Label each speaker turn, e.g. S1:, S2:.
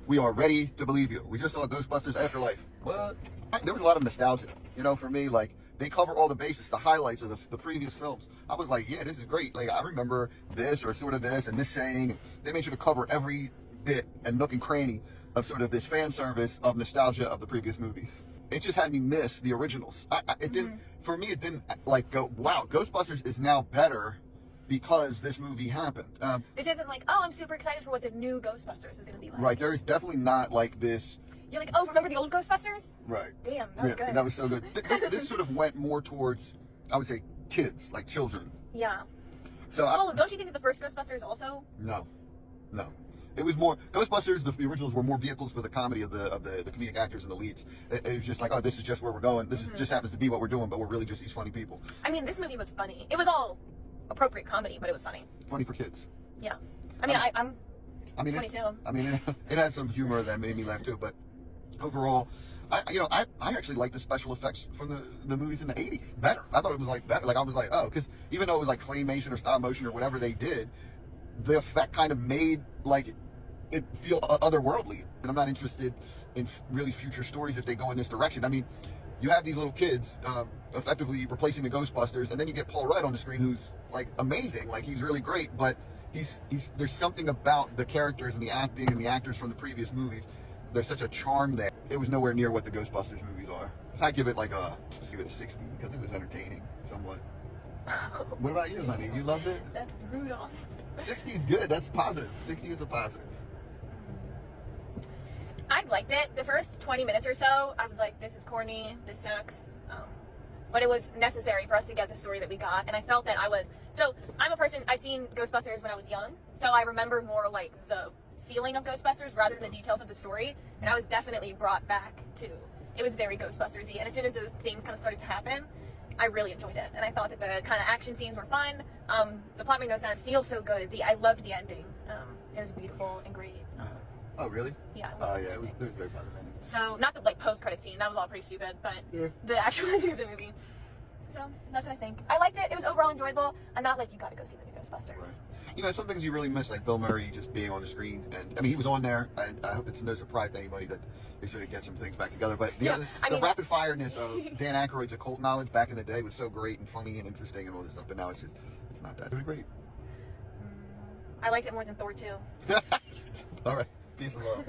S1: We are ready to believe you. We just saw Ghostbusters Afterlife. What? There was a lot of nostalgia, you know, for me. Like, they cover all the bases, the highlights of the previous films. I was like, yeah, this is great. Like, I remember this or sort of this and this saying. They made sure to cover every bit and nook and cranny of sort of this fan service of nostalgia of the previous movies. It just had me miss the originals. It didn't, for me, it didn't like go, wow, Ghostbusters is now better because this movie happened.
S2: This isn't like, oh, I'm super excited for what the new Ghostbusters is going to be like.
S1: Right, there is definitely not like this.
S2: You're like, oh, remember the old Ghostbusters?
S1: Right.
S2: Damn, that was good.
S1: That was so good. This sort of went more towards, I would say, kids, like children.
S2: Yeah.
S1: So
S2: well, don't you think that the first Ghostbusters also?
S1: No. It was more Ghostbusters. The originals were more vehicles for the comedy of the comedic actors and the leads. It was just like, oh, this is just where we're going. This is just happens to be what we're doing, but we're really just these funny people.
S2: I mean, this movie was funny. It was all appropriate comedy, but it was funny.
S1: Funny for kids.
S2: Yeah. I mean, I'm 22.
S1: It had some humor that made me laugh too, but overall, I actually like the special effects from the movies in the 80s better. I thought it was like better. Like I was like, oh, because even though it was like claymation or stop motion or whatever they did, the effect kind of made like it feel otherworldly. And I'm not interested in really future stories if they go in this direction. I mean, you have these little kids effectively replacing the Ghostbusters, and then you get Paul Rudd on the screen, who's like amazing. Like he's really great, but he's there's something about the characters and the acting and the actors from the previous movies. There's such a charm there. It was nowhere near what the Ghostbusters movies are. I give it a 60 because it was entertaining somewhat. What about you, honey? You loved it?
S2: That's brutal.
S1: 60 is good. That's positive. 60 is a positive.
S2: I liked it. The first 20 minutes or so, I was like, this is corny. This sucks. But it was necessary for us to get the story that we got. And I felt that I'm a person, I've seen Ghostbusters when I was young. So I remember more like the feeling of Ghostbusters rather than the details of the story. And I was definitely brought back to, it was very Ghostbusters-y. And as soon as those things kind of started to happen, I really enjoyed it. And I thought that the kind of action scenes were fun. The plot made no sense. It feels so good. I loved the ending. It was beautiful and great.
S1: Oh, really?
S2: Yeah.
S1: Yeah, it was very positive ending.
S2: So, not the like post-credit scene. That was all pretty stupid. But the actual ending of the movie. So, that's what I think. I liked it. It was overall enjoyable. I'm not like, you gotta go see the new Ghostbusters.
S1: Right. You know, some things you really miss, like Bill Murray just being on the screen. And I mean, he was on there. And I hope it's no surprise to anybody that they sort of get some things back together. But the rapid fireness of Dan Aykroyd's occult knowledge back in the day was so great and funny and interesting and all this stuff. But now it's not that. It was great.
S2: I liked it more than Thor 2.
S1: All right. Peace and love.